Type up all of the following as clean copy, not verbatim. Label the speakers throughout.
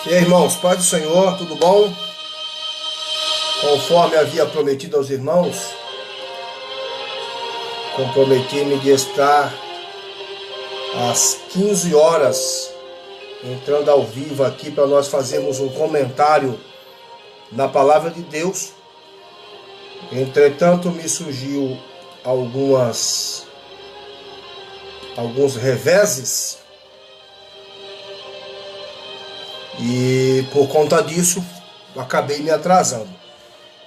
Speaker 1: E aí, irmãos, paz do Senhor, tudo bom? Conforme havia prometido aos irmãos, comprometi-me de estar às 15 horas entrando ao vivo aqui para nós fazermos um comentário na palavra de Deus. Entretanto, me surgiu alguns reveses e por conta disso acabei me atrasando.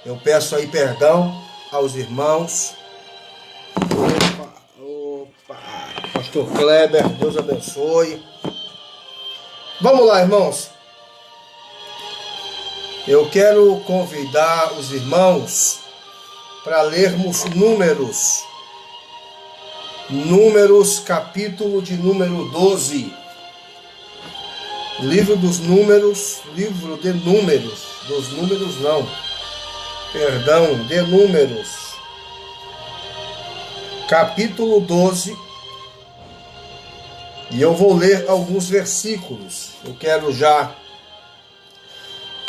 Speaker 1: Eu peço aí perdão aos irmãos. Opa, Pastor Kleber, Deus abençoe. Vamos lá, irmãos. Eu quero convidar os irmãos para lermos Números, capítulo de número 12. Livro de Números, de Números, capítulo 12, e eu vou ler alguns versículos. Eu quero já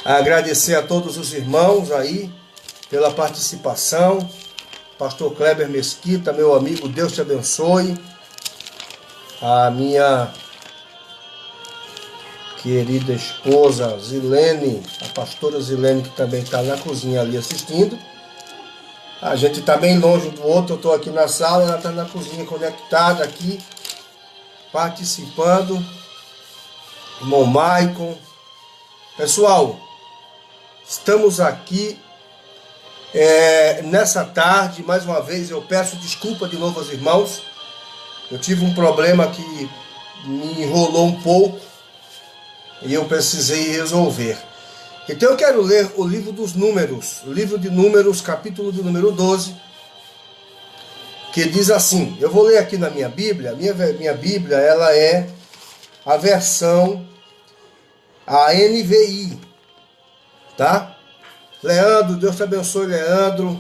Speaker 1: agradecer a todos os irmãos aí pela participação. Pastor Kleber Mesquita, meu amigo, Deus te abençoe. A minha querida esposa Zilene, a pastora Zilene, que também está na cozinha ali assistindo. A gente está bem longe do outro, eu estou aqui na sala, ela está na cozinha conectada aqui, participando. Irmão Maicon. Pessoal, estamos aqui nessa tarde. Mais uma vez eu peço desculpa de novo aos irmãos. Eu tive um problema que me enrolou um pouco e eu precisei resolver. Então eu quero ler o livro dos Números, o livro de Números, capítulo de número 12, que diz assim. Eu vou ler aqui na minha Bíblia. Minha Bíblia, ela é a versão, a NVI, tá? Leandro, Deus te abençoe, Leandro.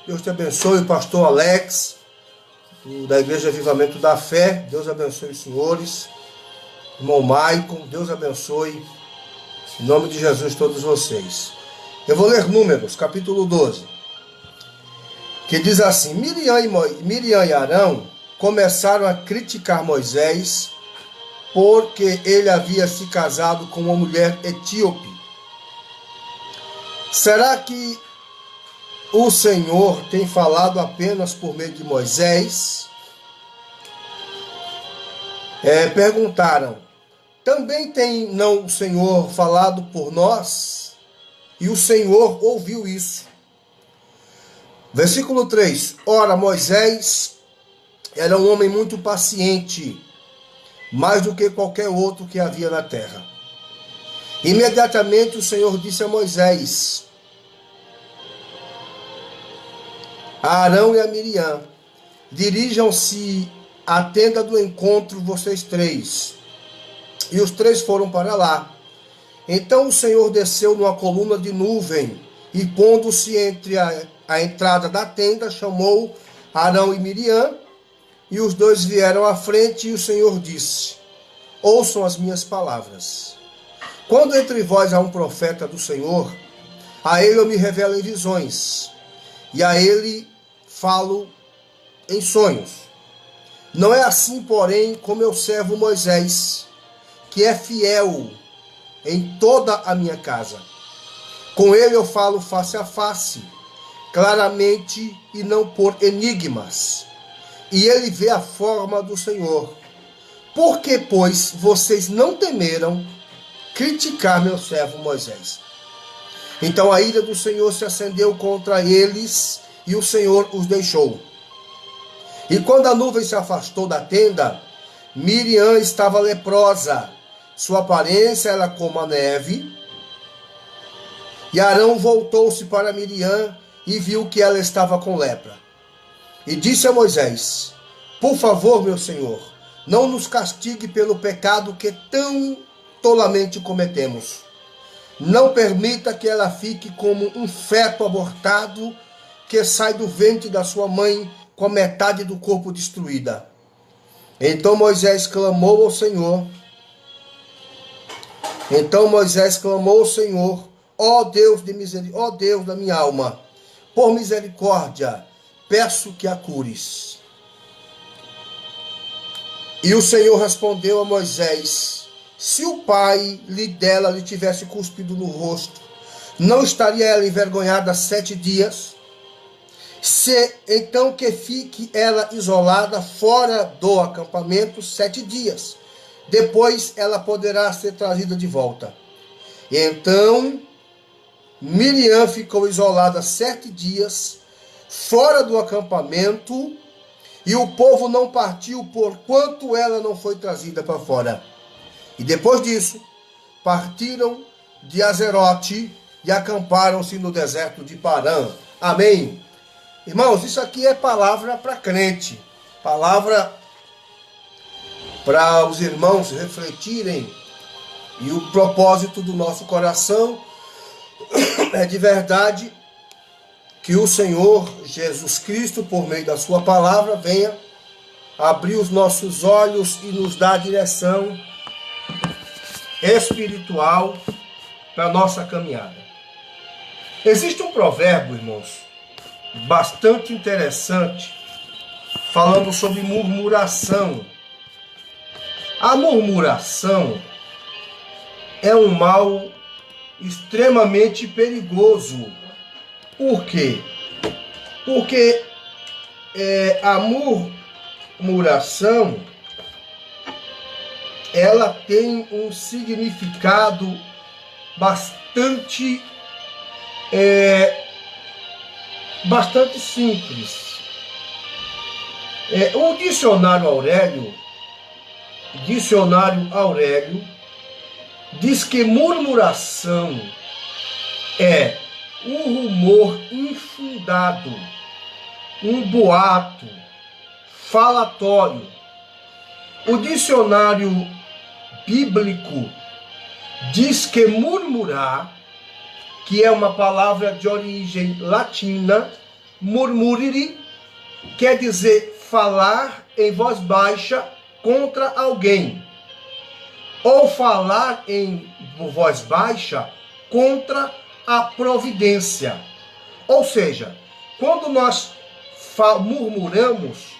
Speaker 1: Deus te abençoe, o pastor Alex, da Igreja Avivamento da Fé. Deus abençoe os senhores. Irmão Maicon, Deus abençoe, em nome de Jesus, todos vocês. Eu vou ler Números, capítulo 12, que diz assim. Miriam e Arão começaram a criticar Moisés, porque ele havia se casado com uma mulher etíope. Será que o Senhor tem falado apenas por meio de Moisés? Perguntaram: também tem não o Senhor falado por nós? E o Senhor ouviu isso. Versículo 3. Ora, Moisés era um homem muito paciente, mais do que qualquer outro que havia na terra. Imediatamente o Senhor disse a Moisés, a Arão e a Miriam: dirijam-se à tenda do encontro, vocês três. E os três foram para lá. Então o Senhor desceu numa coluna de nuvem e, pondo-se entre a entrada da tenda, chamou Arão e Miriam, e os dois vieram à frente, e o Senhor disse: ouçam as minhas palavras. Quando entre vós há um profeta do Senhor, a ele eu me revelo em visões, e a ele falo em sonhos. Não é assim, porém, com meu servo Moisés, que é fiel em toda a minha casa. Com ele eu falo face a face, claramente e não por enigmas. E ele vê a forma do Senhor. Por que, pois, vocês não temeram criticar meu servo Moisés? Então a ira do Senhor se acendeu contra eles, e o Senhor os deixou. E quando a nuvem se afastou da tenda, Miriam estava leprosa. Sua aparência era como a neve. E Arão voltou-se para Miriam e viu que ela estava com lepra. E disse a Moisés: por favor, meu senhor, não nos castigue pelo pecado que tão tolamente cometemos. Não permita que ela fique como um feto abortado que sai do ventre da sua mãe com a metade do corpo destruída. Então Moisés clamou ao Senhor, Então Moisés clamou ao Senhor: ó Deus ó Deus da minha alma, por misericórdia, peço que a cures. E o Senhor respondeu a Moisés: se o pai dela lhe tivesse cuspido no rosto, não estaria ela envergonhada 7 dias? Então que fique ela isolada fora do acampamento 7 dias. Depois ela poderá ser trazida de volta. Então Miriam ficou isolada 7 dias fora do acampamento, e o povo não partiu porquanto ela não foi trazida para fora. E depois disso, partiram de Azerote e acamparam-se no deserto de Parã. Amém. Irmãos, isso aqui é palavra para crente, palavra para os irmãos refletirem. E o propósito do nosso coração é de verdade que o Senhor Jesus Cristo, por meio da sua palavra, venha abrir os nossos olhos e nos dar direção espiritual para a nossa caminhada. Existe um provérbio, irmãos, bastante interessante, falando sobre murmuração. A murmuração é um mal extremamente perigoso. Por quê? Porque a murmuração, ela tem um significado bastante simples. O dicionário Aurélio diz que murmuração é um rumor infundado, um boato, falatório. O dicionário bíblico diz que murmurar, que é uma palavra de origem latina, murmuriri, quer dizer falar em voz baixa contra alguém, ou falar em voz baixa contra a providência. Ou seja, quando nós murmuramos,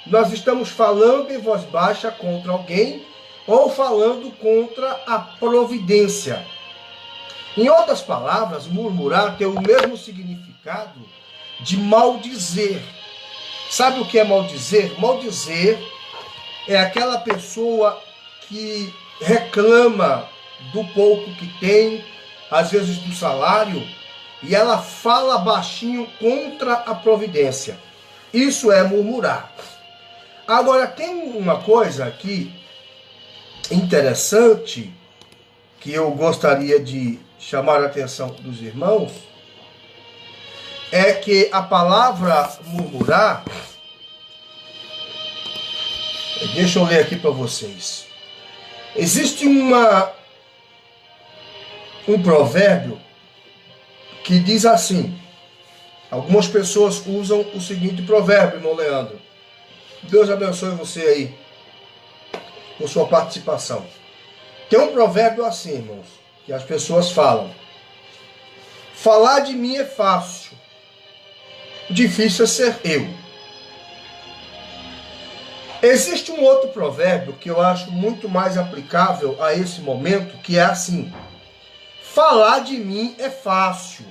Speaker 1: nós estamos falando em voz baixa contra alguém ou falando contra a providência. Em outras palavras, murmurar tem o mesmo significado de maldizer. Sabe o que é maldizer? Maldizer é aquela pessoa que reclama do pouco que tem, às vezes do salário, e ela fala baixinho contra a providência. Isso é murmurar. Agora, tem uma coisa aqui interessante que eu gostaria de chamar a atenção dos irmãos, é que a palavra murmurar, deixa eu ler aqui para vocês. Existe um provérbio que diz assim. Algumas pessoas usam o seguinte provérbio, irmão Leandro. Deus abençoe você aí por sua participação. Tem um provérbio assim, irmãos, que as pessoas falam: falar de mim é fácil, difícil é ser eu. Existe um outro provérbio que eu acho muito mais aplicável a esse momento, que é assim: falar de mim é fácil,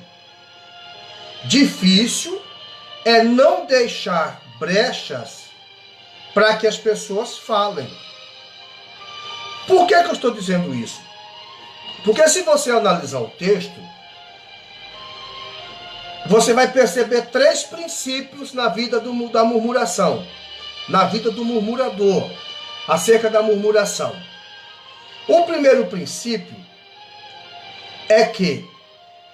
Speaker 1: difícil é não deixar brechas para que as pessoas falem. Por que eu estou dizendo isso? Porque se você analisar o texto, você vai perceber 3 princípios na vida da murmuração, na vida do murmurador, acerca da murmuração. O primeiro princípio é que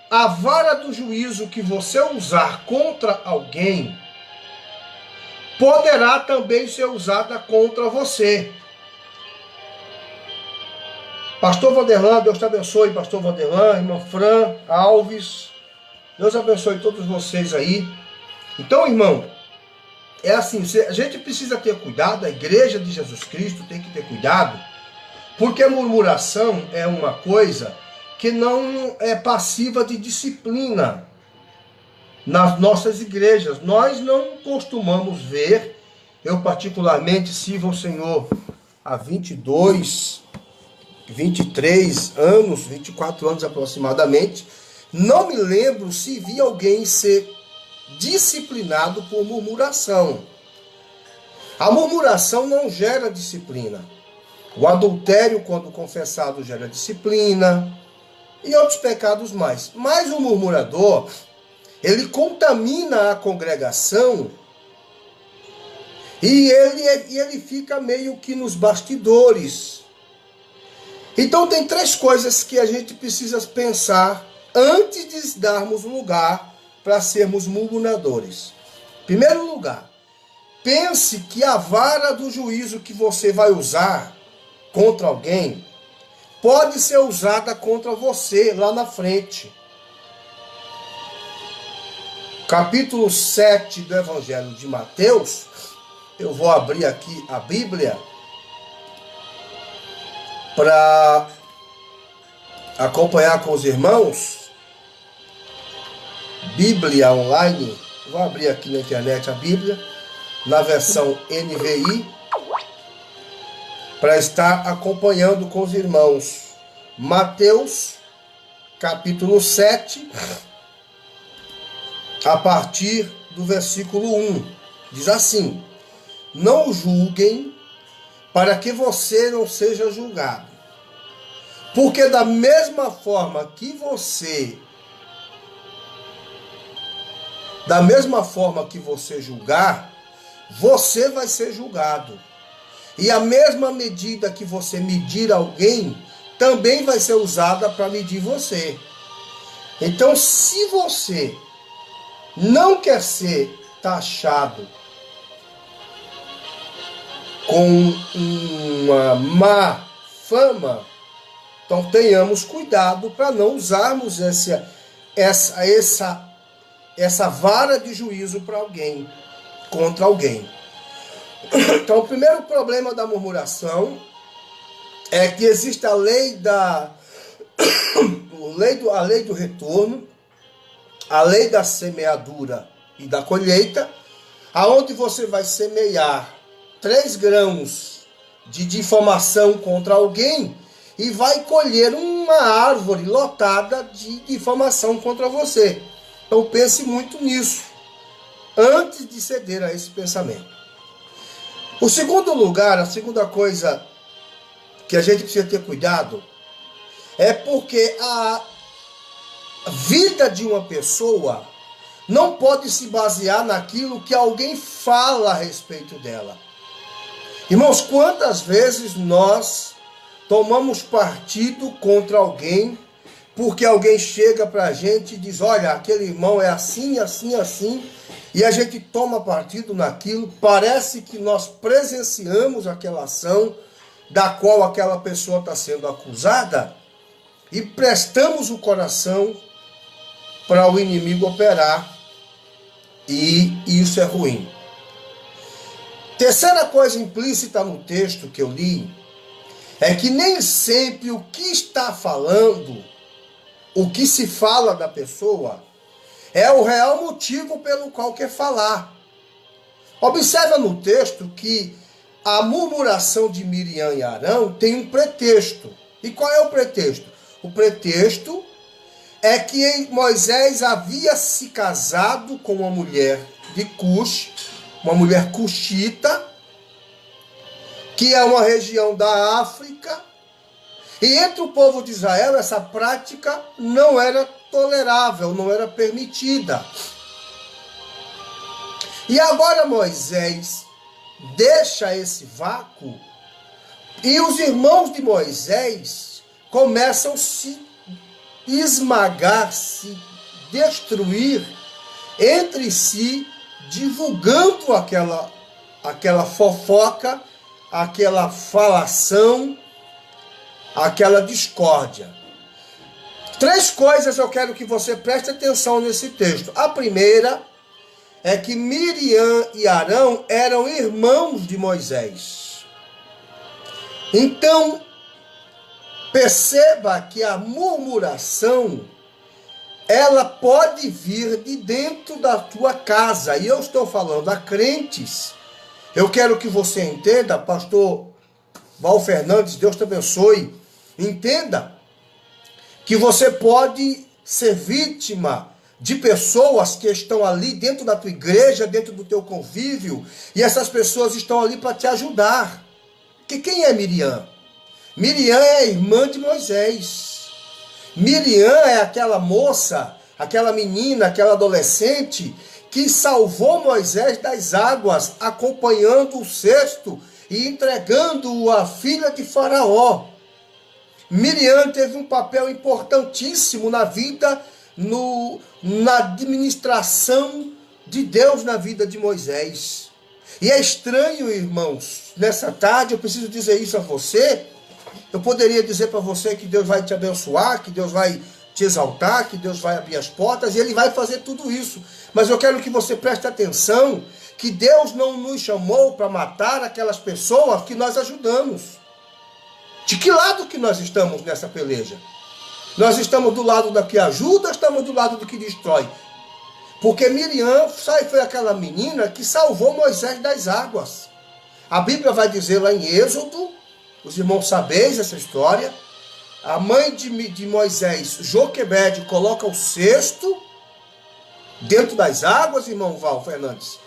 Speaker 1: a vara do juízo que você usar contra alguém poderá também ser usada contra você. Pastor Vanderlan, Deus te abençoe, Pastor Vanderlan, irmã Fran, Alves, Deus abençoe todos vocês aí. Então, irmão, é assim, a gente precisa ter cuidado, a igreja de Jesus Cristo tem que ter cuidado, Porque murmuração é uma coisa que não é passiva de disciplina nas nossas igrejas. Nós não costumamos ver, eu particularmente sirvo ao Senhor há 22, 23 anos, 24 anos aproximadamente, não me lembro se vi alguém ser disciplinado por murmuração. A murmuração não gera disciplina. O adultério, quando confessado, gera disciplina e outros pecados mais. Mas o murmurador, ele contamina a congregação e ele fica meio que nos bastidores. Então tem três coisas que a gente precisa pensar antes de darmos lugar para sermos murmuradores. Primeiro lugar, pense que a vara do juízo que você vai usar contra alguém pode ser usada contra você lá na frente. Capítulo 7 do Evangelho de Mateus, eu vou abrir aqui a Bíblia para acompanhar com os irmãos. Bíblia online, vou abrir aqui na internet a Bíblia, na versão NVI, para estar acompanhando com os irmãos. Mateus, capítulo 7, a partir do versículo 1, diz assim: não julguem para que você não seja julgado, porque da mesma forma que você julgar, você vai ser julgado. E a mesma medida que você medir alguém, também vai ser usada para medir você. Então, se você não quer ser taxado com uma má fama, então tenhamos cuidado para não usarmos essa vara de juízo para alguém, contra alguém. Então, o primeiro problema da murmuração é que existe a lei do retorno, a lei da semeadura e da colheita, aonde você vai semear 3 grãos de difamação contra alguém e vai colher uma árvore lotada de difamação contra você. Então pense muito nisso, antes de ceder a esse pensamento. O segundo lugar, a segunda coisa que a gente precisa ter cuidado, é porque a vida de uma pessoa não pode se basear naquilo que alguém fala a respeito dela. Irmãos, quantas vezes nós tomamos partido contra alguém, porque alguém chega para a gente e diz: olha, aquele irmão é assim, assim, assim, e a gente toma partido naquilo, parece que nós presenciamos aquela ação da qual aquela pessoa está sendo acusada e prestamos o coração para o inimigo operar, e isso é ruim. Terceira coisa implícita no texto que eu li é que nem sempre o que está falando, o que se fala da pessoa, é o real motivo pelo qual quer falar. Observa no texto que a murmuração de Miriam e Arão tem um pretexto. E qual é o pretexto? O pretexto é que Moisés havia se casado com uma mulher de Cush, uma mulher cuxita, que é uma região da África, e entre o povo de Israel essa prática não era tolerável, não era permitida. E agora Moisés deixa esse vácuo e os irmãos de Moisés começam a se esmagar, se destruir entre si, divulgando aquela fofoca, aquela falação, aquela discórdia. 3 coisas eu quero que você preste atenção nesse texto. A primeira é que Miriam e Arão eram irmãos de Moisés. Então, Perceba que a murmuração, ela pode vir de dentro da tua casa. E eu estou falando a crentes. Eu quero que você entenda, pastor Val Fernandes, Deus te abençoe. Entenda que você pode ser vítima de pessoas que estão ali dentro da tua igreja, dentro do teu convívio, e essas pessoas estão ali para te ajudar. Que quem é Miriam? Miriam é a irmã de Moisés. Miriam é aquela moça, aquela menina, aquela adolescente que salvou Moisés das águas, acompanhando o cesto e entregando-o à filha de Faraó. Miriam teve um papel importantíssimo na vida, na administração de Deus na vida de Moisés. E é estranho, irmãos, nessa tarde eu preciso dizer isso a você. Eu poderia dizer para você que Deus vai te abençoar, que Deus vai te exaltar, que Deus vai abrir as portas, e Ele vai fazer tudo isso. Mas eu quero que você preste atenção que Deus não nos chamou para matar aquelas pessoas que nós ajudamos. De que lado que nós estamos nessa peleja? Nós estamos do lado da que ajuda, estamos do lado do que destrói. Porque Miriam foi aquela menina que salvou Moisés das águas. A Bíblia vai dizer lá em Êxodo, os irmãos sabeis essa história, a mãe de Moisés, Joquebede, coloca o cesto dentro das águas, irmão Val Fernandes.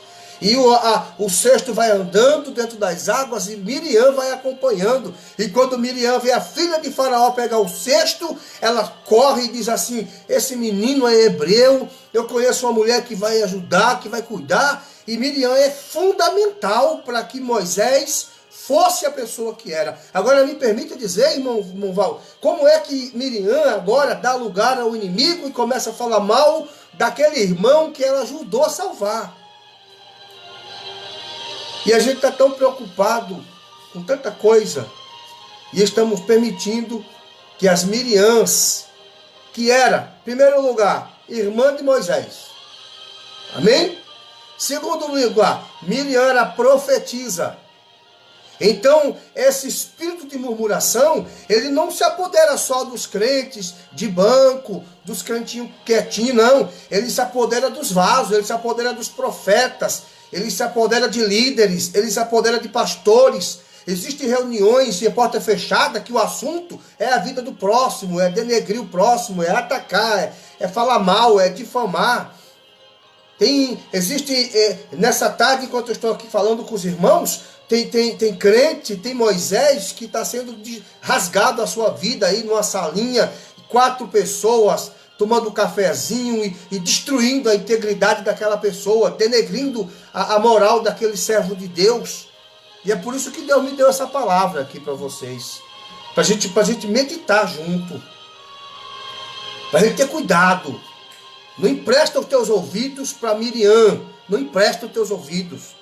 Speaker 1: E o cesto vai andando dentro das águas e Miriam vai acompanhando. E quando Miriam vê a filha de Faraó pegar o cesto, ela corre e diz assim: esse menino é hebreu, eu conheço uma mulher que vai ajudar, que vai cuidar. E Miriam é fundamental para que Moisés fosse a pessoa que era. Agora me permita dizer, irmão Val, como é que Miriam agora dá lugar ao inimigo e começa a falar mal daquele irmão que ela ajudou a salvar? E a gente está tão preocupado com tanta coisa e estamos permitindo que as Miriams, que era, em primeiro lugar, irmã de Moisés, amém? Segundo lugar, Miriam era profetisa. Então, esse espírito de murmuração, ele não se apodera só dos crentes de banco, dos crentinhos quietinhos, não. Ele se apodera dos vasos, ele se apodera dos profetas, ele se apodera de líderes, ele se apodera de pastores. Existem reuniões de porta fechada que o assunto é a vida do próximo, é denegrir o próximo, é atacar, é falar mal, é difamar. Existe, nessa tarde, enquanto eu estou aqui falando com os irmãos, tem crente, tem Moisés que está sendo rasgado a sua vida aí numa salinha, 4 pessoas tomando um cafezinho e destruindo a integridade daquela pessoa, denegrindo a moral daquele servo de Deus. E é por isso que Deus me deu essa palavra aqui para vocês, para gente meditar junto, para a gente ter cuidado. Não empresta os teus ouvidos para Miriam, não empresta os teus ouvidos.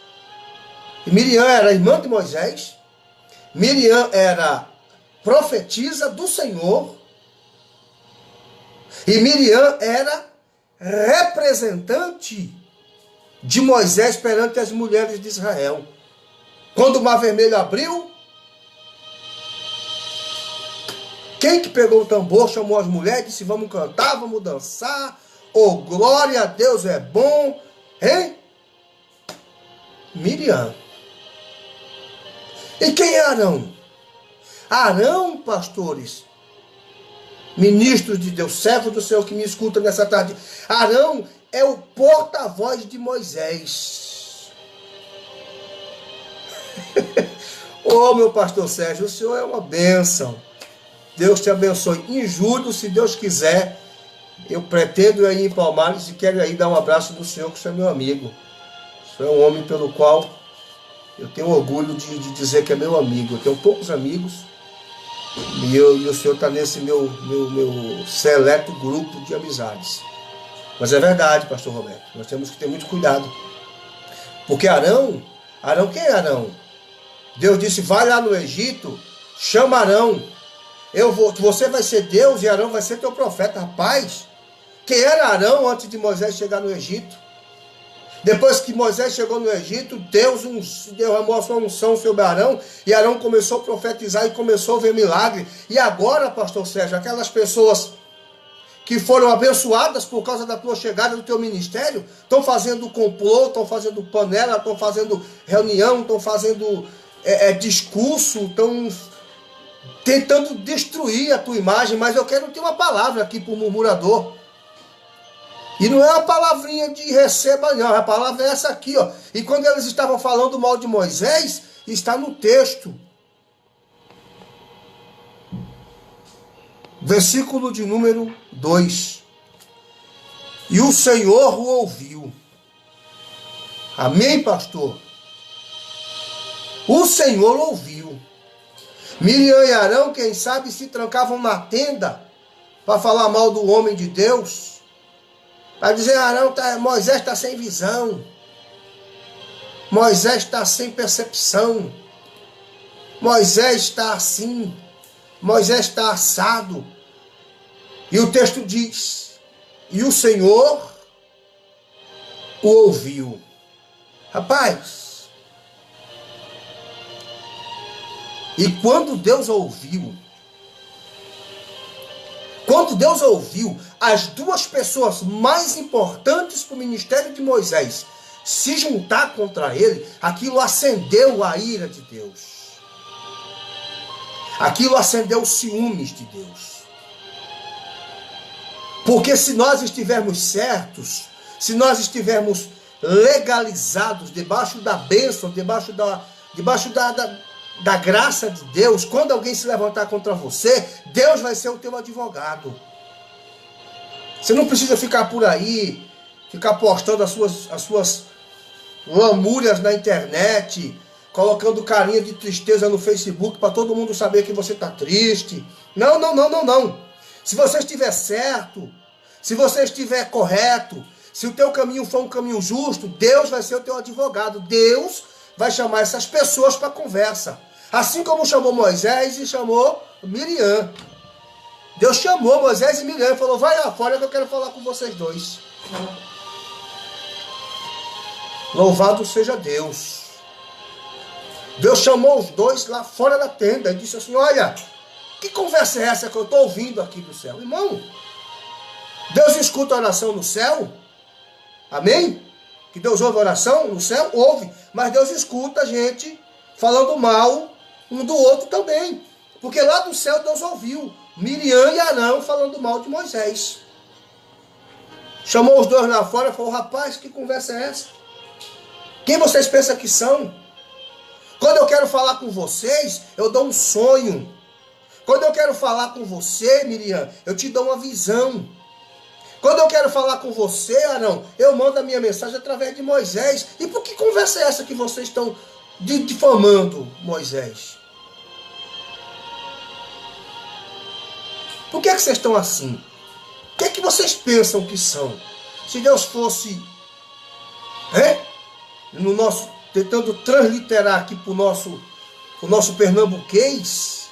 Speaker 1: E Miriam era irmã de Moisés, Miriam era profetisa do Senhor, e Miriam era representante de Moisés perante as mulheres de Israel. Quando o Mar Vermelho abriu, quem que pegou o tambor, chamou as mulheres, disse: vamos cantar, vamos dançar, oh glória a Deus é bom, hein? Miriam. E quem é Arão? Arão, pastores, ministros de Deus, servos do Senhor que me escutam nessa tarde. Arão é o porta-voz de Moisés. Oh, meu pastor Sérgio, o senhor é uma bênção. Deus te abençoe. Em julho, se Deus quiser, eu pretendo ir em Palmares e quero aí dar um abraço do senhor, que o senhor é meu amigo. O senhor é um homem pelo qual eu tenho orgulho de dizer que é meu amigo. Eu tenho poucos amigos e o senhor está nesse meu seleto grupo de amizades. Mas é verdade, pastor Roberto, nós temos que ter muito cuidado. Porque Arão, quem é Arão? Deus disse: vai lá no Egito, chama Arão. Você vai ser Deus e Arão vai ser teu profeta. Rapaz, quem era Arão antes de Moisés chegar no Egito? Depois que Moisés chegou no Egito, Deus derramou a sua unção sobre Arão, e Arão começou a profetizar e começou a ver milagre. E agora, pastor Sérgio, aquelas pessoas que foram abençoadas por causa da tua chegada, do teu ministério, estão fazendo complô, estão fazendo panela, estão fazendo reunião, estão fazendo discurso, estão tentando destruir a tua imagem. Mas eu quero ter uma palavra aqui para o murmurador. E não é uma palavrinha de receba, não. A palavra é essa aqui, ó. E quando eles estavam falando mal de Moisés, está no texto. Versículo de número 2. E o Senhor o ouviu. Amém, pastor? O Senhor ouviu. Miriam e Arão, quem sabe, se trancavam na tenda para falar mal do homem de Deus. Para dizer, Moisés está sem visão. Moisés está sem percepção. Moisés está assim. Moisés está assado. E o texto diz, e o Senhor o ouviu. Rapaz, e quando Deus ouviu, as duas pessoas mais importantes para o ministério de Moisés se juntar contra ele, aquilo acendeu a ira de Deus. Aquilo acendeu os ciúmes de Deus. Porque se nós estivermos certos, se nós estivermos legalizados debaixo da bênção, debaixo da graça de Deus, quando alguém se levantar contra você, Deus vai ser o teu advogado. Você não precisa ficar por aí, ficar postando as suas lamúrias na internet, colocando carinha de tristeza no Facebook para todo mundo saber que você está triste. Não. Se você estiver certo, se você estiver correto, se o teu caminho for um caminho justo, Deus vai ser o teu advogado. Deus vai chamar essas pessoas para conversa. Assim como chamou Moisés e chamou Miriam. Deus chamou Moisés e Miriam e falou, vai lá fora que eu quero falar com vocês dois. Louvado seja Deus. Deus chamou os dois lá fora da tenda e disse assim, olha, que conversa é essa que eu estou ouvindo aqui do céu? Irmão, Deus escuta a oração no céu? Amém? Que Deus ouve a oração no céu? Ouve. Mas Deus escuta a gente falando mal um do outro também. Porque lá do céu Deus ouviu Miriam e Arão falando mal de Moisés. Chamou os dois lá fora e falou, rapaz, que conversa é essa? Quem vocês pensam que são? Quando eu quero falar com vocês, eu dou um sonho. Quando eu quero falar com você, Miriam, eu te dou uma visão. Quando eu quero falar com você, Arão, eu mando a minha mensagem através de Moisés. E por que conversa é essa que vocês estão difamando Moisés? Por que vocês estão assim? O que é que vocês pensam que são? Se Deus fosse, tentando transliterar aqui para o nosso pernambuquês,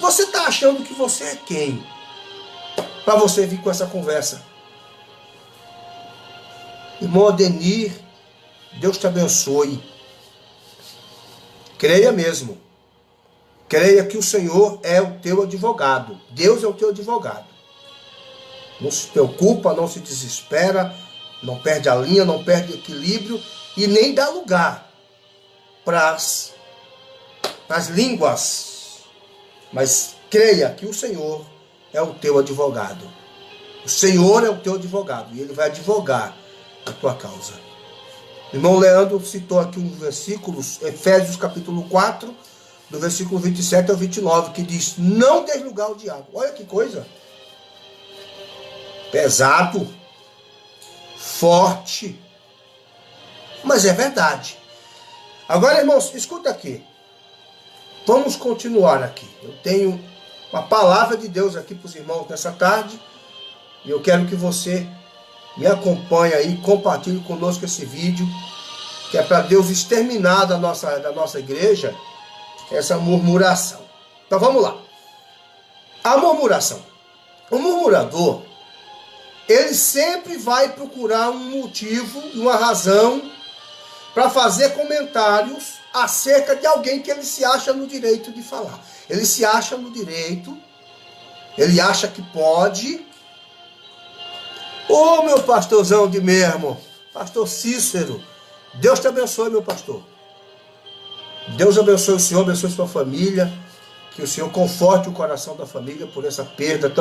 Speaker 1: você está achando que você é quem? Para você vir com essa conversa. Irmão Adenir, Deus te abençoe. Creia mesmo. Creia que o Senhor é o teu advogado. Deus é o teu advogado. Não se preocupa, não se desespera, não perde a linha, não perde o equilíbrio e nem dá lugar para as línguas. Mas creia que o Senhor é o teu advogado. O Senhor é o teu advogado e Ele vai advogar a tua causa. O irmão Leandro citou aqui um versículo, Efésios capítulo 4, do versículo 27 ao 29, que diz, não dês lugar ao diabo. Olha que coisa. Pesado, forte, mas é verdade. Agora, irmãos, escuta aqui. Vamos continuar aqui. Eu tenho uma palavra de Deus aqui para os irmãos nessa tarde. E eu quero que você me acompanhe aí, compartilhe conosco esse vídeo, que é para Deus exterminar da nossa igreja essa murmuração. Então vamos lá. A murmuração. O murmurador, ele sempre vai procurar um motivo, uma razão para fazer comentários acerca de alguém que ele se acha no direito de falar. Ele se acha no direito, ele acha que pode. Ô, meu pastorzão de mesmo, pastor Cícero, Deus te abençoe, meu pastor. Deus abençoe o senhor, abençoe sua família, que o senhor conforte o coração da família por essas perdas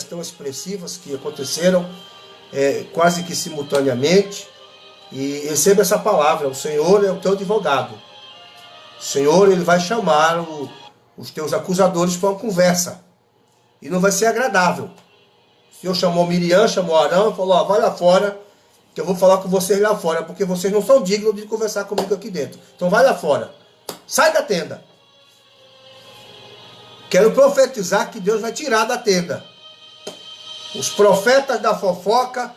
Speaker 1: tão expressivas que aconteceram quase que simultaneamente. E receba essa palavra, o Senhor é o teu advogado. O Senhor, ele vai chamar os teus acusadores para uma conversa. E não vai ser agradável. O Senhor chamou Miriam, chamou Arão e falou, ó, vai lá fora, que eu vou falar com vocês lá fora, porque vocês não são dignos de conversar comigo aqui dentro. Então vai lá fora. Sai da tenda. Quero profetizar que Deus vai tirar da tenda os profetas da fofoca,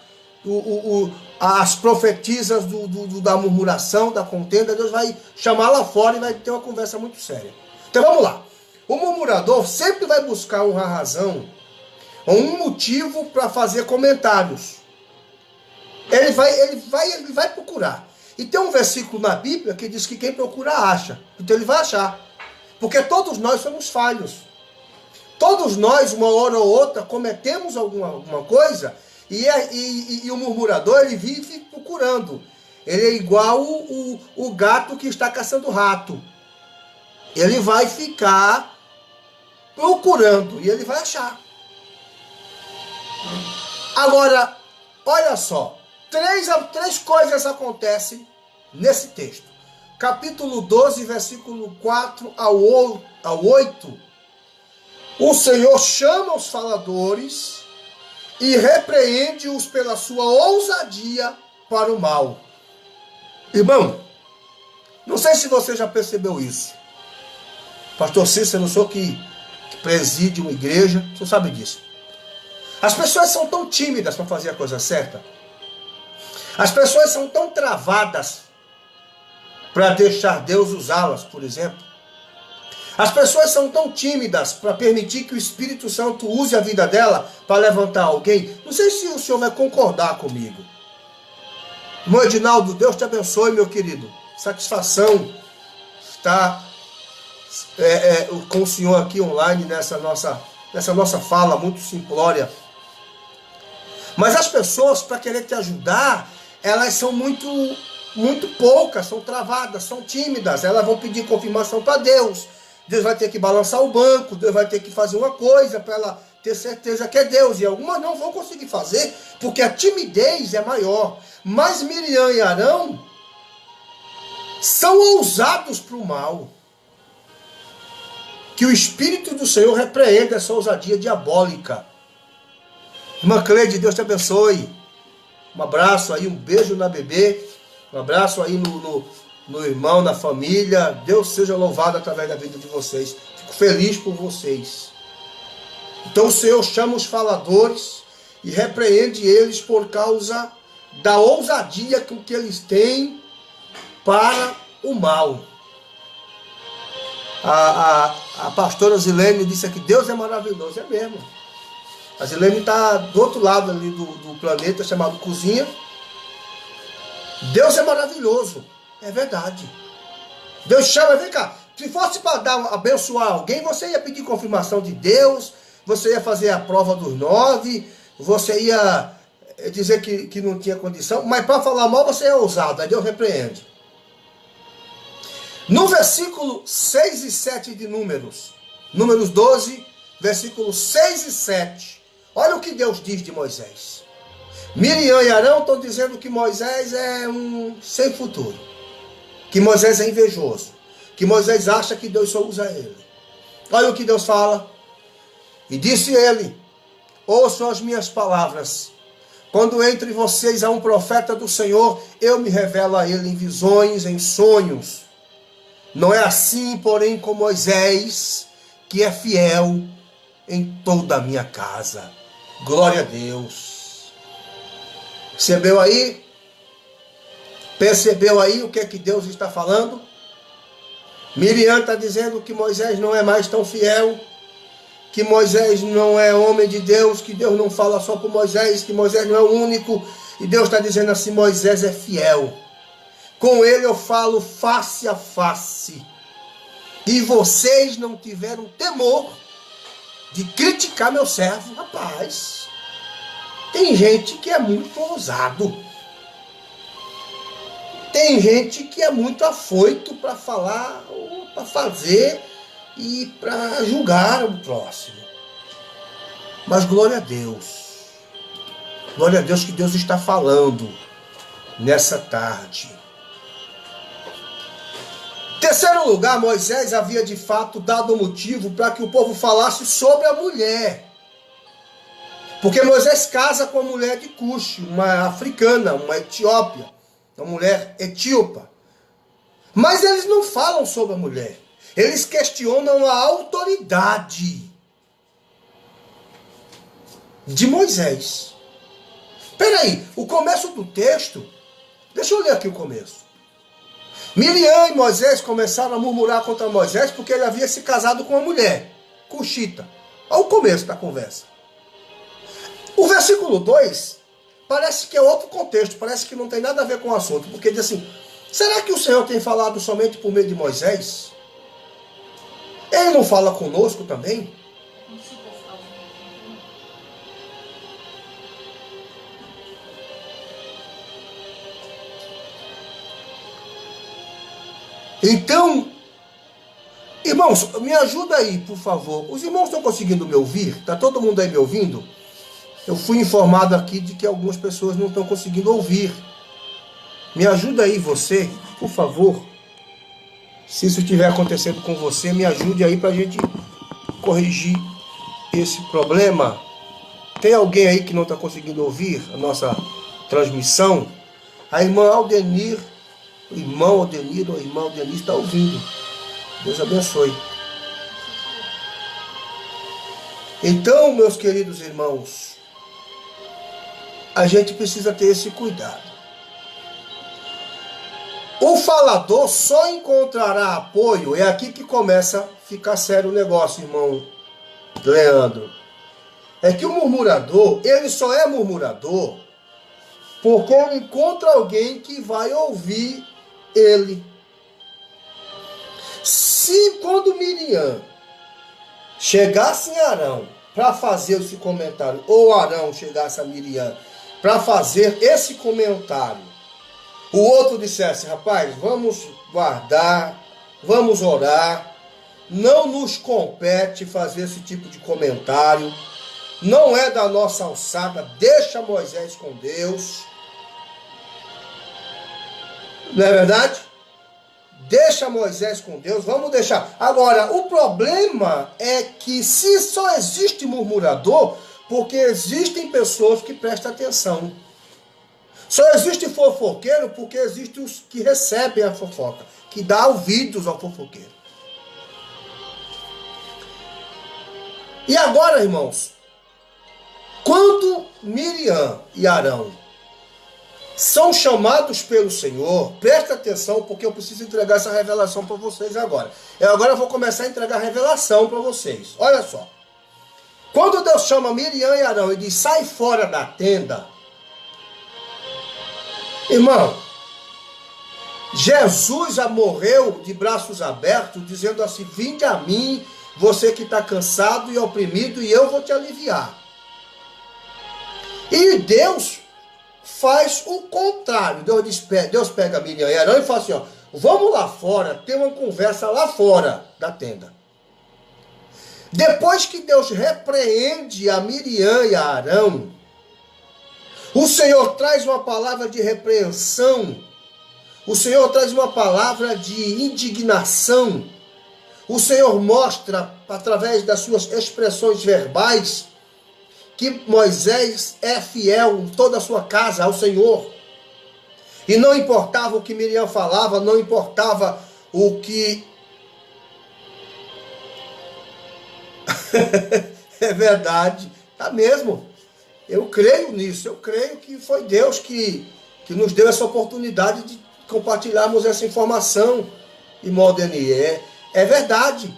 Speaker 1: as profetisas da murmuração, da contenda. Deus vai chamar lá fora e vai ter uma conversa muito séria. Então vamos lá. O murmurador sempre vai buscar uma razão ou um motivo para fazer comentários. Ele vai procurar. E tem um versículo na Bíblia que diz que quem procura acha. Então ele vai achar. Porque todos nós somos falhos. Todos nós, uma hora ou outra, cometemos alguma coisa e o murmurador, ele vive procurando. Ele é igual o gato que está caçando rato. Ele vai ficar procurando e ele vai achar. Agora, olha só. Três coisas acontecem nesse texto. Capítulo 12, versículo 4 ao 8. O Senhor chama os faladores e repreende-os pela sua ousadia para o mal. Irmão, não sei se você já percebeu isso. Pastor Cícero, eu sou que preside uma igreja, você sabe disso. As pessoas são tão tímidas para fazer a coisa certa. As pessoas são tão travadas para deixar Deus usá-las, por exemplo. As pessoas são tão tímidas para permitir que o Espírito Santo use a vida dela para levantar alguém. Não sei se o senhor vai concordar comigo. Irmão Edinaldo, Deus te abençoe, meu querido. Satisfação estar com o senhor aqui online nessa nossa fala muito simplória. Mas as pessoas, para querer te ajudar, elas são muito poucas, são travadas, são tímidas. Elas vão pedir confirmação para Deus. Deus vai ter que balançar o banco, Deus vai ter que fazer uma coisa para ela ter certeza que é Deus. E algumas não vão conseguir fazer, porque a timidez é maior. Mas Miriam e Arão são ousados para o mal. Que o Espírito do Senhor repreenda essa ousadia diabólica. Irmã Cleide, Deus te abençoe. Um abraço aí, um beijo na bebê. Um abraço aí no irmão, na família. Deus seja louvado através da vida de vocês. Fico feliz por vocês. Então o Senhor chama os faladores e repreende eles por causa da ousadia que eles têm para o mal. A pastora Zilene disse aqui, Deus é maravilhoso. É mesmo. A Zilene está do outro lado ali do planeta, chamado Cozinha. Deus é maravilhoso. É verdade. Deus chama, vem cá. Se fosse para abençoar alguém, você ia pedir confirmação de Deus, você ia fazer a prova dos 9, você ia dizer que não tinha condição, mas para falar mal você é ousado, aí Deus repreende. No versículo 6 e 7 de Números 12, versículos 6 e 7, olha o que Deus diz de Moisés. Miriam e Arão estão dizendo que Moisés é um sem futuro, que Moisés é invejoso, que Moisés acha que Deus só usa ele. Olha o que Deus fala. E disse ele, ouçam as minhas palavras. Quando entre vocês há um profeta do Senhor, eu me revelo a ele em visões, em sonhos. Não é assim, porém, com Moisés, que é fiel em toda a minha casa. Glória a Deus. Percebeu aí? Percebeu aí o que é que Deus está falando? Miriam está dizendo que Moisés não é mais tão fiel. que Moisés não é homem de Deus, que Deus não fala só por Moisés, que Moisés não é o único. E Deus está dizendo assim, Moisés é fiel. Com ele eu falo face a face. E vocês não tiveram temor de criticar meu servo. Rapaz, tem gente que é muito ousado. Tem gente que é muito afoito para falar, ou para fazer e para julgar o próximo. Mas glória a Deus. Glória a Deus que Deus está falando nessa tarde. Terceiro lugar, Moisés havia de fato dado motivo para que o povo falasse sobre a mulher. Porque Moisés casa com a mulher de Cuxi, uma africana, uma etiópia, uma mulher etíopa. Mas eles não falam sobre a mulher. Eles questionam a autoridade de Moisés. Peraí, o começo do texto, deixa eu ler aqui o começo. Miriam e Moisés começaram a murmurar contra Moisés porque ele havia se casado com uma mulher, cuxita. Olha o começo da conversa. O versículo 2 parece que é outro contexto, parece que não tem nada a ver com o assunto, porque diz assim, será que o Senhor tem falado somente por meio de Moisés? Ele não fala conosco também? Então, irmãos, me ajuda aí, por favor. Os irmãos estão conseguindo me ouvir? Está todo mundo aí me ouvindo? Eu fui informado aqui de que algumas pessoas não estão conseguindo ouvir. Me ajuda aí você, por favor. Se isso estiver acontecendo com você, me ajude aí para a gente corrigir esse problema. Tem alguém aí que não está conseguindo ouvir a nossa transmissão? A irmã Aldenir, o irmão Aldenir ou a irmã Aldenir está ouvindo. Deus abençoe. Então, meus queridos irmãos, a gente precisa ter esse cuidado. O falador só encontrará apoio, é aqui que começa a ficar sério o negócio, irmão Leandro. É que o murmurador, ele só é murmurador porque ele encontra alguém que vai ouvir ele. Se quando Miriam chegasse em Arão para fazer esse comentário, ou Arão chegasse a Miriam para fazer esse comentário, o outro dissesse, rapaz, vamos guardar, vamos orar, não nos compete fazer esse tipo de comentário, não é da nossa alçada, deixa Moisés com Deus. Não é verdade? Deixa Moisés com Deus, vamos deixar. Agora, o problema é que se só existe murmurador, porque existem pessoas que prestam atenção. Só existe fofoqueiro porque existem os que recebem a fofoca, que dá ouvidos ao fofoqueiro. E agora, irmãos, quando Miriam e Arão são chamados pelo Senhor, presta atenção porque eu preciso entregar essa revelação para vocês agora. Eu agora vou começar a entregar a revelação para vocês. Olha só. Quando Deus chama Miriam e Arão e diz, sai fora da tenda, irmão, Jesus já morreu de braços abertos, dizendo assim, vinde a mim, você que está cansado e oprimido, e eu vou te aliviar. E Deus faz o contrário. Deus pega Miriam e Arão e fala assim, ó, vamos lá fora, ter uma conversa lá fora da tenda. Depois que Deus repreende a Miriam e a Arão, o Senhor traz uma palavra de repreensão, o Senhor traz uma palavra de indignação, o Senhor mostra, através das suas expressões verbais, que Moisés é fiel em toda a sua casa ao Senhor. E não importava o que Miriam falava, não importava o que... É verdade, tá mesmo. Eu creio nisso, eu creio que foi Deus que nos deu essa oportunidade de compartilharmos essa informação, irmão Denis. É verdade.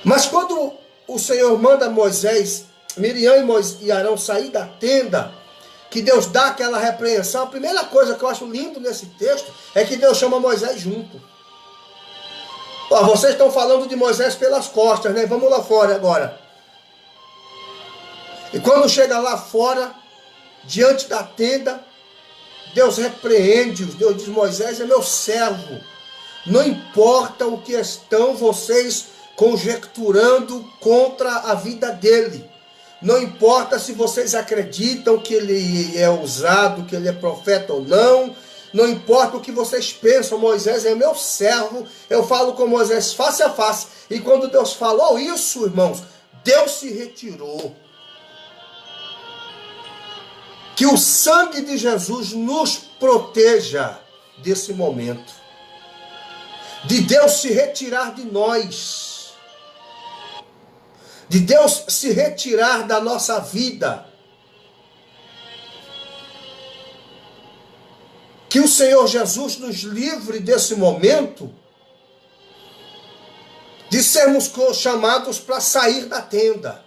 Speaker 1: Mas quando o Senhor manda Moisés, Miriam e Arão sair da tenda, que Deus dá aquela repreensão, a primeira coisa que eu acho lindo nesse texto é que Deus chama Moisés junto. Ó, vocês estão falando de Moisés pelas costas, né? Vamos lá fora agora. E quando chega lá fora, diante da tenda, Deus repreende-os. Deus diz: Moisés é meu servo. Não importa o que estão vocês conjecturando contra a vida dele. Não importa se vocês acreditam que ele é ousado, que ele é profeta ou não. Não importa o que vocês pensam, Moisés é meu servo. Eu falo com Moisés face a face. E quando Deus falou isso, irmãos, Deus se retirou. Que o sangue de Jesus nos proteja desse momento. De Deus se retirar de nós. De Deus se retirar da nossa vida. Que o Senhor Jesus nos livre desse momento de sermos chamados para sair da tenda.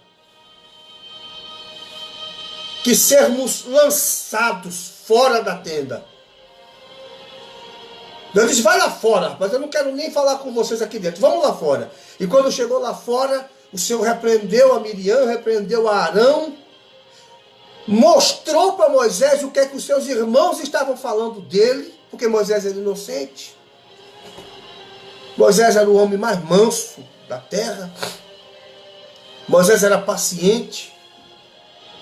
Speaker 1: Que sermos lançados fora da tenda. Deus disse: vai lá fora, mas eu não quero nem falar com vocês aqui dentro. Vamos lá fora. E quando chegou lá fora, o Senhor repreendeu a Miriam, repreendeu a Arão, mostrou para Moisés o que é que os seus irmãos estavam falando dele, porque Moisés era inocente. Moisés era o homem mais manso da terra. Moisés era paciente.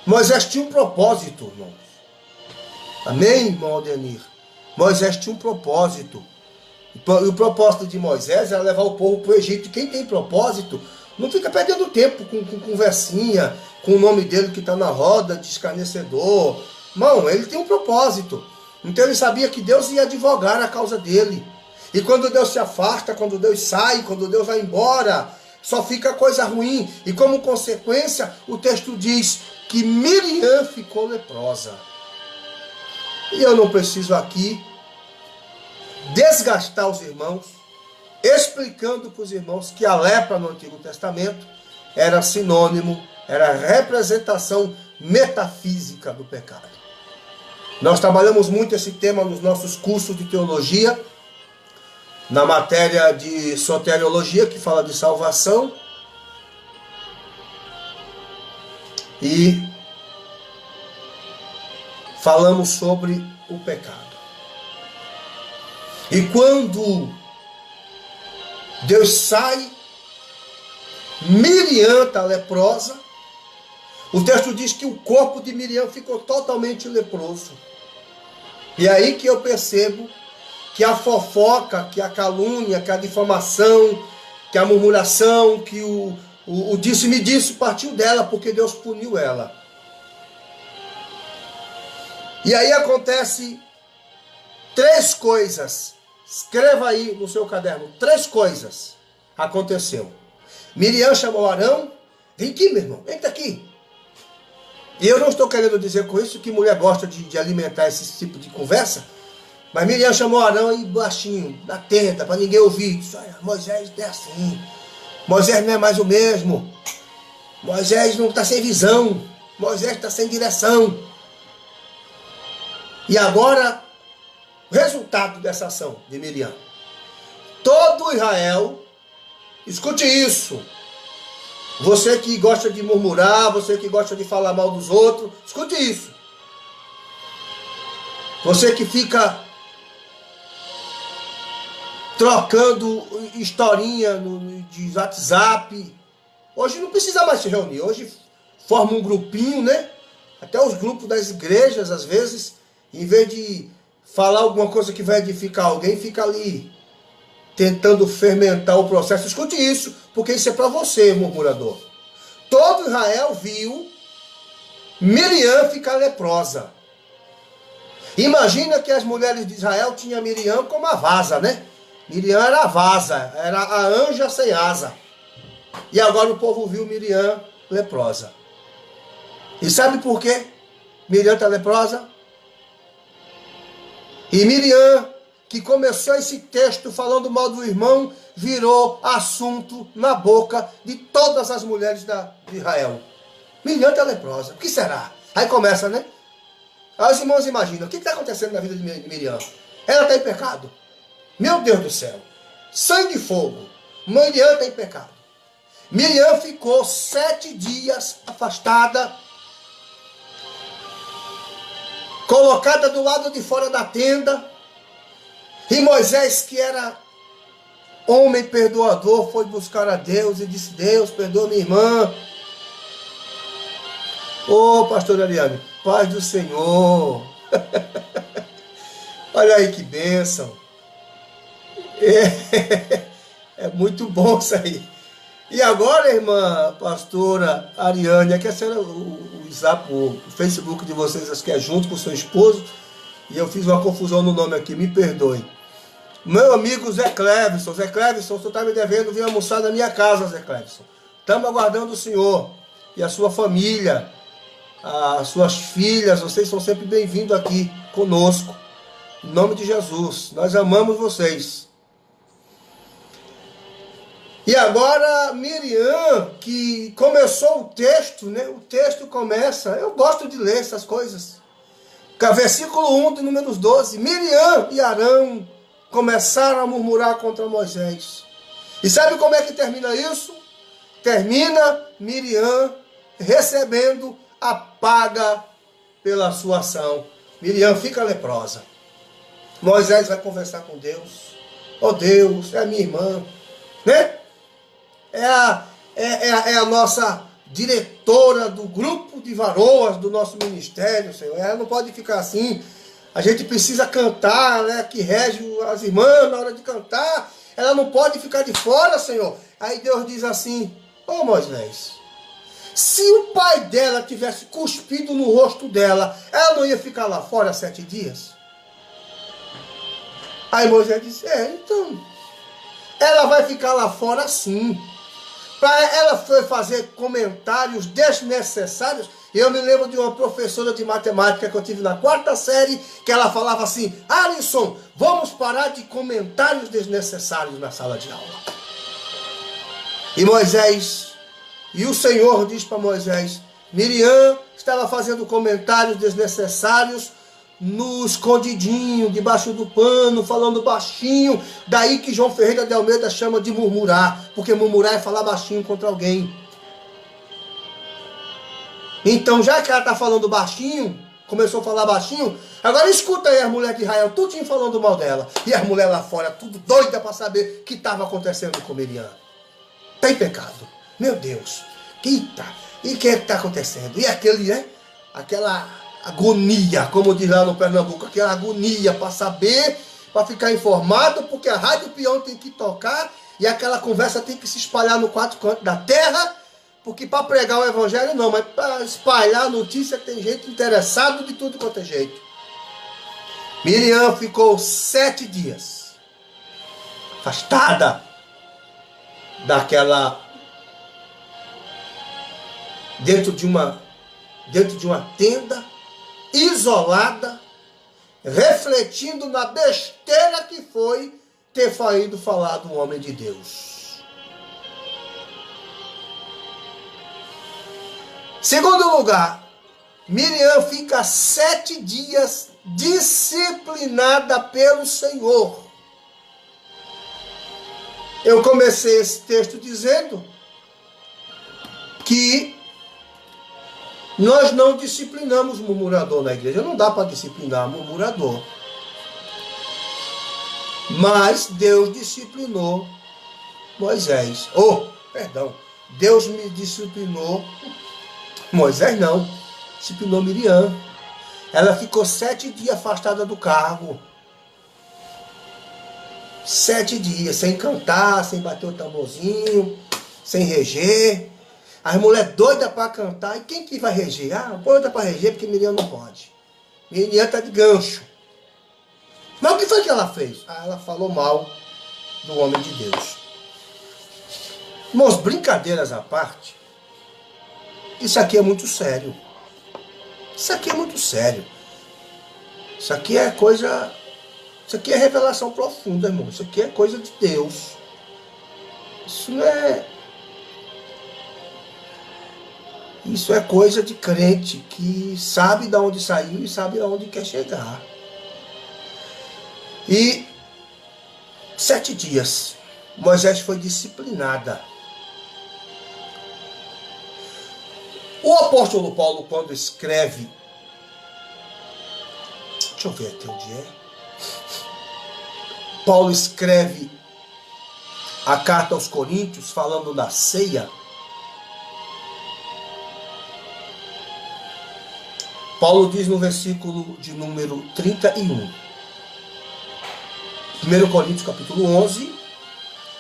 Speaker 1: Moisés tinha um propósito, irmãos. Amém, irmão Aldenir? Moisés tinha um propósito. E o propósito de Moisés era levar o povo para o Egito. Quem tem propósito não fica perdendo tempo com conversinha, com o nome dele que está na roda de escarnecedor. Não, ele tem um propósito. Então ele sabia que Deus ia advogar a causa dele. E quando Deus se afasta, quando Deus sai, quando Deus vai embora, só fica coisa ruim. E como consequência, o texto diz que Miriam ficou leprosa. E eu não preciso aqui desgastar os irmãos, explicando para os irmãos que a lepra no Antigo Testamento era sinônimo, era representação metafísica do pecado. Nós trabalhamos muito esse tema nos nossos cursos de teologia, na matéria de soteriologia, que fala de salvação, e falamos sobre o pecado. E quando Deus sai, Miriam está leprosa, o texto diz que o corpo de Miriam ficou totalmente leproso. E aí que eu percebo que a fofoca, que a calúnia, que a difamação, que a murmuração, que o disse-me disse partiu dela, porque Deus puniu ela. E aí acontece 3 coisas. Escreva aí no seu caderno. 3 coisas aconteceu. Miriam chamou Arão. Vem aqui, meu irmão. Vem aqui. E eu não estou querendo dizer com isso que mulher gosta de alimentar esse tipo de conversa. Mas Miriam chamou Arão aí baixinho, na tenda, para ninguém ouvir. Disse: olha, Moisés não é assim. Moisés não é mais o mesmo. Moisés não está sem visão. Moisés está sem direção. E agora, o resultado dessa ação de Miriam. Todo Israel, escute isso. Você que gosta de murmurar, você que gosta de falar mal dos outros, escute isso. Você que fica trocando historinha de WhatsApp. Hoje não precisa mais se reunir. Hoje forma um grupinho, né? Até os grupos das igrejas, às vezes, em vez de falar alguma coisa que vai edificar alguém, fica ali tentando fermentar o processo. Escute isso, porque isso é para você, murmurador. Todo Israel viu Miriam ficar leprosa. Imagina que as mulheres de Israel tinham Miriam como a vaza, né? Miriam era a vaza, era a anja sem asa. E agora o povo viu Miriam leprosa. E sabe por quê? Miriam está leprosa? E Miriam que começou esse texto falando mal do irmão, virou assunto na boca de todas as mulheres de Israel. Miriam está leprosa. O que será? Aí começa, né? Aí os irmãos imaginam, o que está acontecendo na vida de Miriam? Ela está em pecado. Meu Deus do céu. Sangue e fogo. Miriam está em pecado. Miriam ficou 7 dias afastada, colocada do lado de fora da tenda. E Moisés, que era homem perdoador, foi buscar a Deus e disse: Deus, perdoa minha irmã. Ô, pastor Ariane, paz do Senhor. Olha aí que bênção. É muito bom isso aí. E agora, irmã pastora Ariane, aqui a senhora, o Facebook de vocês, acho que é junto com o seu esposo, e eu fiz uma confusão no nome aqui, me perdoe. Meu amigo Zé Cleveson, o senhor está me devendo vir almoçar na minha casa, Zé Cleveson. Estamos aguardando o senhor e a sua família, as suas filhas, vocês são sempre bem-vindos aqui conosco. Em nome de Jesus, nós amamos vocês. E agora Miriam, que começou o texto, né? O texto começa, eu gosto de ler essas coisas. Versículo 1 de Números 12. Miriam e Arão começaram a murmurar contra Moisés. E sabe como é que termina isso? Termina Miriam recebendo a paga pela sua ação. Miriam fica leprosa. Moisés vai conversar com Deus. Oh Deus, é a minha irmã, né? É a nossa diretora do grupo de varoas do nosso ministério, Senhor. Ela não pode ficar assim. A gente precisa cantar, né? Que rege as irmãs na hora de cantar. Ela não pode ficar de fora, Senhor. Aí Deus diz assim: ô Moisés, se o pai dela tivesse cuspido no rosto dela, ela não ia ficar lá fora 7 dias? Aí Moisés disse: então, ela vai ficar lá fora sim. Ela foi fazer comentários desnecessários. Eu me lembro de uma professora de matemática que eu tive na 4ª série, que ela falava assim: Alisson, vamos parar de comentários desnecessários na sala de aula. E o Senhor diz para Moisés: Miriam estava fazendo comentários desnecessários no escondidinho, debaixo do pano, falando baixinho. Daí que João Ferreira de Almeida chama de murmurar, porque murmurar é falar baixinho contra alguém. Então, já que ela está falando baixinho, começou a falar baixinho, agora escuta aí as mulheres de Israel, tudinho falando mal dela. E as mulheres lá fora, tudo doida para saber o que estava acontecendo com Miriam. Tem pecado. Meu Deus. Eita. E o que é que está acontecendo? E aquele, né? Aquela agonia, como diz lá no Pernambuco, aquela agonia para saber, para ficar informado, porque a Rádio Peão tem que tocar e aquela conversa tem que se espalhar no 4 cantos da terra, porque para pregar o evangelho não, mas para espalhar a notícia tem gente interessada de tudo quanto é jeito. Miriam ficou 7 dias afastada daquela, dentro de uma tenda, isolada, refletindo na besteira que foi ter ido falar do homem de Deus. Segundo lugar, Miriam fica 7 dias disciplinada pelo Senhor. Eu comecei esse texto dizendo que nós não disciplinamos murmurador na igreja. Não dá para disciplinar murmurador. Mas Deus disciplinou Moisés. Deus me disciplinou. Moisés não. Disciplinou Miriam. Ela ficou 7 dias afastada do cargo. 7 dias, sem cantar, sem bater o tamborzinho, sem reger. As mulheres doidas para cantar. E quem que vai reger? Doida para reger porque Miriam não pode. Miriam está de gancho. Mas o que foi que ela fez? Ela falou mal do homem de Deus. Irmãos, brincadeiras à parte, isso aqui é muito sério. Isso aqui é muito sério. Isso aqui é coisa Isso aqui é revelação profunda, irmão. Isso aqui é coisa de Deus. Isso não é... Isso é coisa de crente que sabe de onde saiu e sabe aonde quer chegar. E 7 dias, Moisés foi disciplinada. O apóstolo Paulo, quando escreve... Deixa eu ver até onde é. Paulo escreve a carta aos Coríntios, falando da ceia. Paulo diz no versículo de número 31. 1 Coríntios capítulo 11,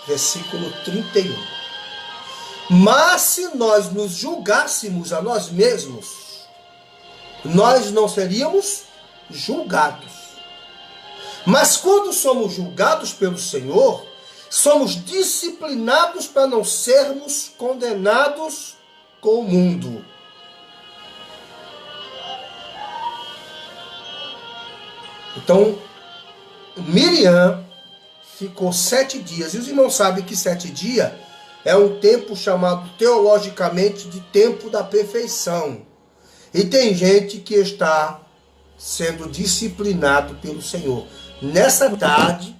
Speaker 1: versículo 31. Mas se nós nos julgássemos a nós mesmos, nós não seríamos julgados. Mas quando somos julgados pelo Senhor, somos disciplinados para não sermos condenados com o mundo. Então, Miriam ficou 7 dias. E os irmãos sabem que 7 dias é um tempo chamado teologicamente de tempo da perfeição. E tem gente que está sendo disciplinado pelo Senhor. Nessa tarde,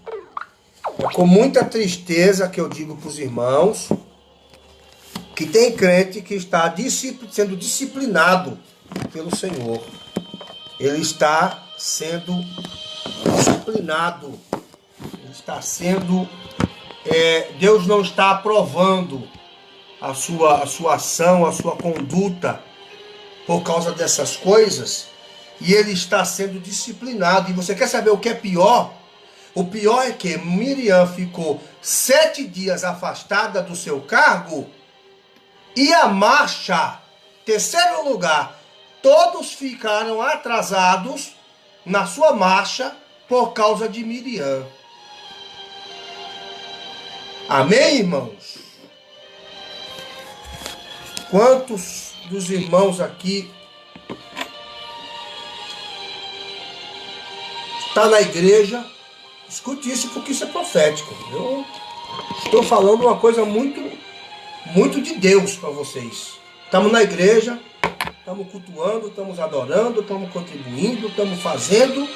Speaker 1: é com muita tristeza que eu digo para os irmãos que tem crente que está sendo disciplinado pelo Senhor. Ele está sendo disciplinado. Ele está sendo... Deus não está aprovando a sua ação, a sua conduta por causa dessas coisas. E ele está sendo disciplinado. E você quer saber o que é pior? O pior é que Miriam ficou 7 dias afastada do seu cargo. E a marcha, terceiro lugar, todos ficaram atrasados na sua marcha por causa de Miriam. Amém, irmãos? Quantos dos irmãos aqui está na igreja? Escute isso, porque isso é profético. Eu estou falando uma coisa muito de Deus para vocês. Estamos na igreja, estamos cultuando, estamos adorando, estamos contribuindo, estamos fazendo,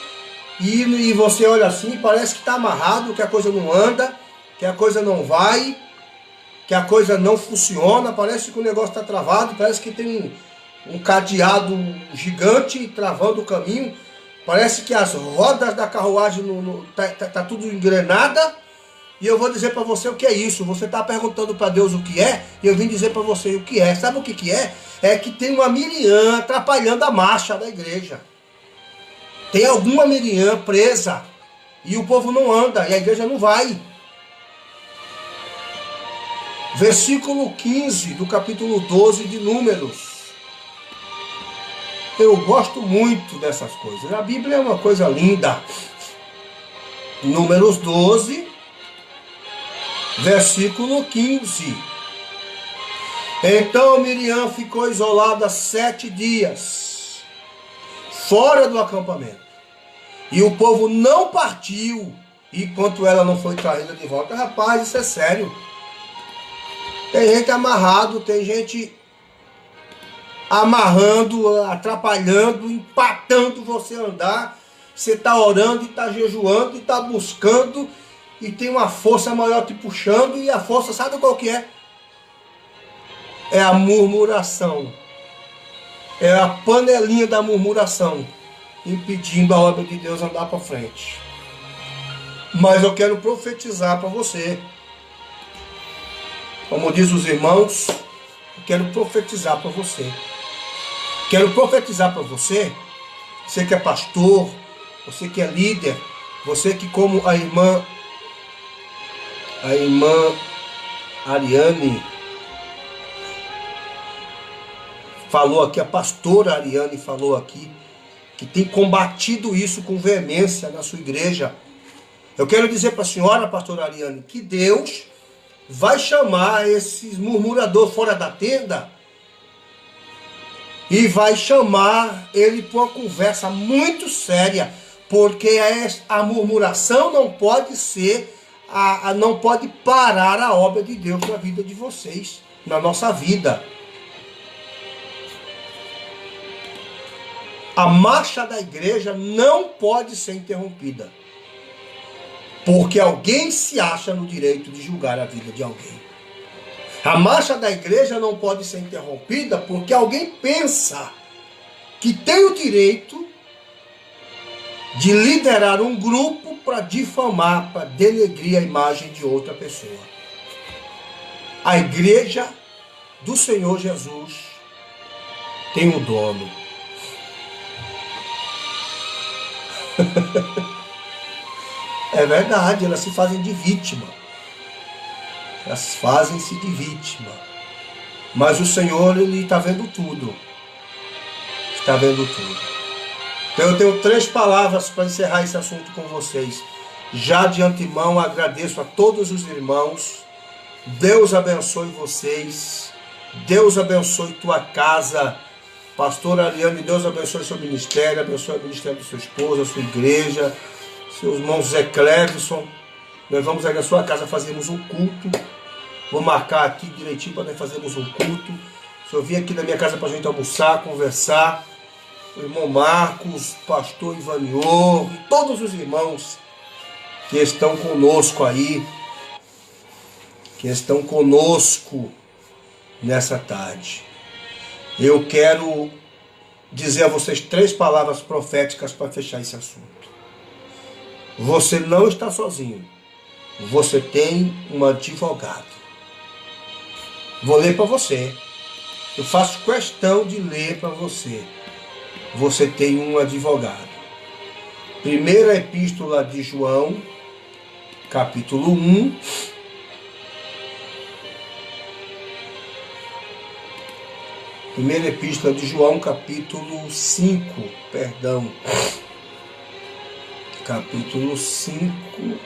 Speaker 1: e você olha assim, parece que está amarrado, que a coisa não anda, que a coisa não vai, que a coisa não funciona, parece que o negócio está travado, parece que tem um cadeado gigante travando o caminho, parece que as rodas da carruagem tá tudo engrenada. E eu vou dizer para você o que é isso. Você está perguntando para Deus o que é, e eu vim dizer para você o que é. Sabe o que é? É que tem uma Miriam atrapalhando a marcha da igreja. Tem alguma Miriam presa, e o povo não anda, e a igreja não vai. Versículo 15 do capítulo 12 de Números. Eu gosto muito dessas coisas. A Bíblia é uma coisa linda. Números 12, versículo 15. Então Miriam ficou isolada 7 dias, fora do acampamento. E o povo não partiu, enquanto ela não foi traída de volta. Rapaz, isso é sério. Tem gente amarrado, tem gente amarrando, atrapalhando, empatando você andar. Você está orando e está jejuando e está buscando, e tem uma força maior te puxando, e a força, sabe qual que é? É a murmuração. É a panelinha da murmuração, impedindo a obra de Deus andar para frente. Mas eu quero profetizar para você. Como diz os irmãos, eu quero profetizar para você. Quero profetizar para você, você que é pastor, você que é líder, você que, como a irmã Ariane falou aqui, a pastora Ariane falou aqui, que tem combatido isso com veemência na sua igreja. Eu quero dizer para a senhora, pastora Ariane, que Deus vai chamar esses murmuradores fora da tenda e vai chamar ele para uma conversa muito séria, Porque a murmuração não pode ser, não pode parar a obra de Deus na vida de vocês, na nossa vida. A marcha da igreja não pode ser interrompida, porque alguém se acha no direito de julgar a vida de alguém. A marcha da igreja não pode ser interrompida porque alguém pensa que tem o direito de liderar um grupo para difamar, para denegrir a imagem de outra pessoa. A igreja do Senhor Jesus tem um dono. É verdade, elas se fazem de vítima. Elas fazem-se de vítima. Mas o Senhor, Ele está vendo tudo. Está vendo tudo. Então eu tenho 3 palavras para encerrar esse assunto com vocês. Já de antemão agradeço a todos os irmãos. Deus abençoe vocês. Deus abençoe tua casa. Pastor Ariane, Deus abençoe seu ministério. Abençoe o ministério de sua esposa, sua igreja. Seus irmãos Zé Cleveson. Nós vamos aí na sua casa fazermos um culto. Vou marcar aqui direitinho para nós fazermos um culto. Se eu vim aqui na minha casa para a gente almoçar, conversar. O irmão Marcos, pastor Ivanior e todos os irmãos que estão conosco aí, que estão conosco nessa tarde. Eu quero dizer a vocês 3 palavras proféticas para fechar esse assunto. Você não está sozinho. Você tem um advogado. Vou ler para você. Eu faço questão de ler para você. Você tem um advogado. Primeira epístola de João, capítulo 1. Primeira epístola de João, capítulo 5, perdão. Capítulo 5.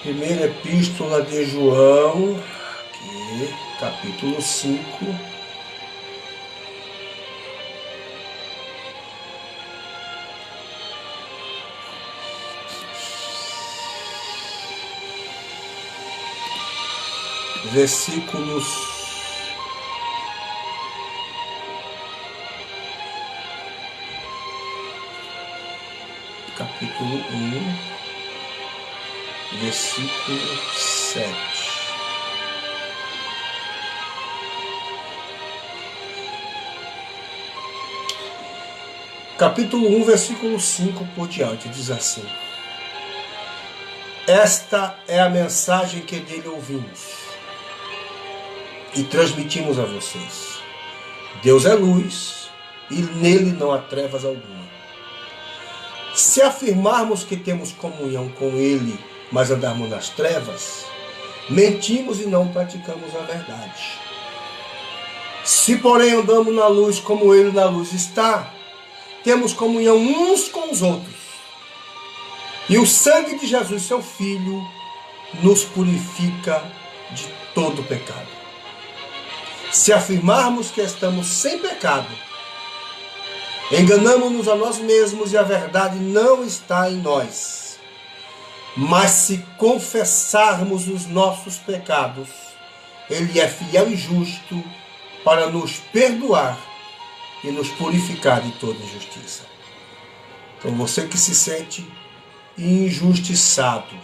Speaker 1: Primeira epístola de João, aqui, capítulo 5. Versículos capítulo 1, versículo 7. Capítulo 1, versículo 5 por diante, diz assim: esta é a mensagem que dele ouvimos e transmitimos a vocês. Deus é luz e nele não há trevas alguma. Se afirmarmos que temos comunhão com ele, mas andarmos nas trevas, mentimos e não praticamos a verdade. Se porém andamos na luz como ele na luz está, temos comunhão uns com os outros. E o sangue de Jesus, seu Filho, nos purifica de todo pecado. Se afirmarmos que estamos sem pecado, enganamos-nos a nós mesmos e a verdade não está em nós. Mas se confessarmos os nossos pecados, Ele é fiel e justo para nos perdoar e nos purificar de toda injustiça. Então você que se sente injustiçado,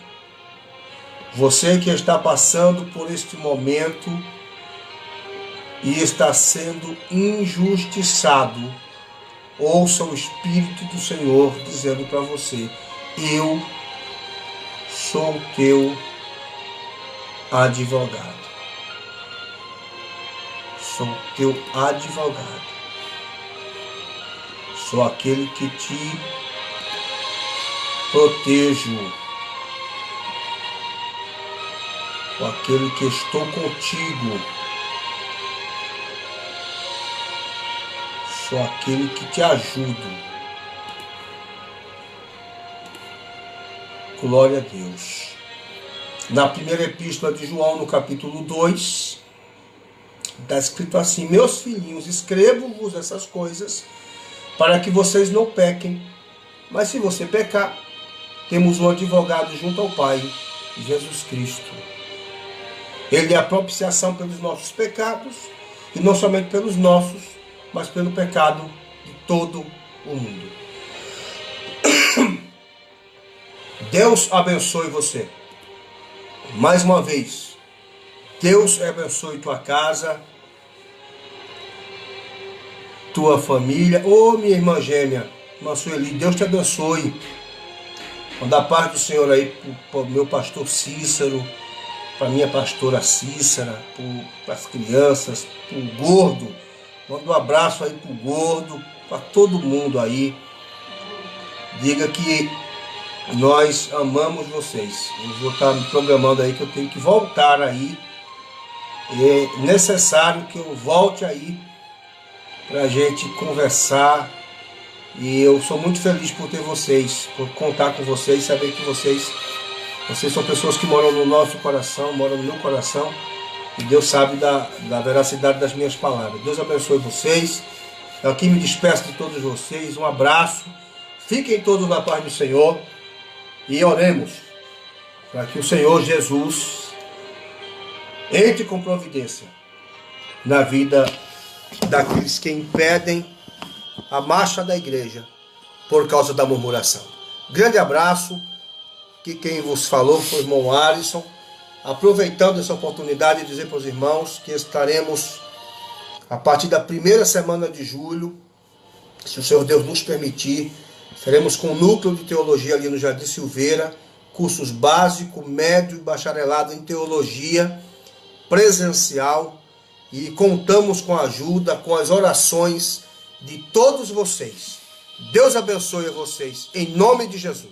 Speaker 1: você que está passando por este momento e está sendo injustiçado, ouça o Espírito do Senhor dizendo para você: eu sou teu advogado. Sou teu advogado. Sou aquele que te protejo. Sou aquele que estou contigo. Sou aquele que te ajudo. Glória a Deus. Na primeira epístola de João, no capítulo 2, Está escrito assim: meus filhinhos, escrevo-vos essas coisas para que vocês não pequem. Mas se você pecar, temos um advogado junto ao Pai, Jesus Cristo. Ele é a propiciação pelos nossos pecados, e não somente pelos nossos, mas pelo pecado de todo o mundo. Deus abençoe você. Mais uma vez, Deus abençoe tua casa, tua família. Ô minha irmã gêmea, irmã Sueli, Deus te abençoe. Manda a paz do Senhor aí para o meu pastor Cícero, para minha pastora Cícera, para as crianças, para o Gordo. Manda um abraço aí para o Gordo, para todo mundo aí. Diga que nós amamos vocês. Eu vou estar me programando aí que eu tenho que voltar aí. É necessário que eu volte aí para a gente conversar. E eu sou muito feliz por ter vocês, por contar com vocês, saber que vocês são pessoas que moram no nosso coração, moram no meu coração. E Deus sabe da veracidade das minhas palavras. Deus abençoe vocês. Eu aqui me despeço de todos vocês. Um abraço. Fiquem todos na paz do Senhor. E oremos para que o Senhor Jesus entre com providência na vida daqueles que impedem a marcha da igreja por causa da murmuração. Grande abraço, que quem vos falou foi o irmão Alisson, aproveitando essa oportunidade de dizer para os irmãos que estaremos a partir da primeira semana de julho, se o Senhor Deus nos permitir, estaremos com o núcleo de teologia ali no Jardim Silveira, cursos básico, médio e bacharelado em teologia presencial, e contamos com a ajuda, com as orações de todos vocês. Deus abençoe a vocês, em nome de Jesus.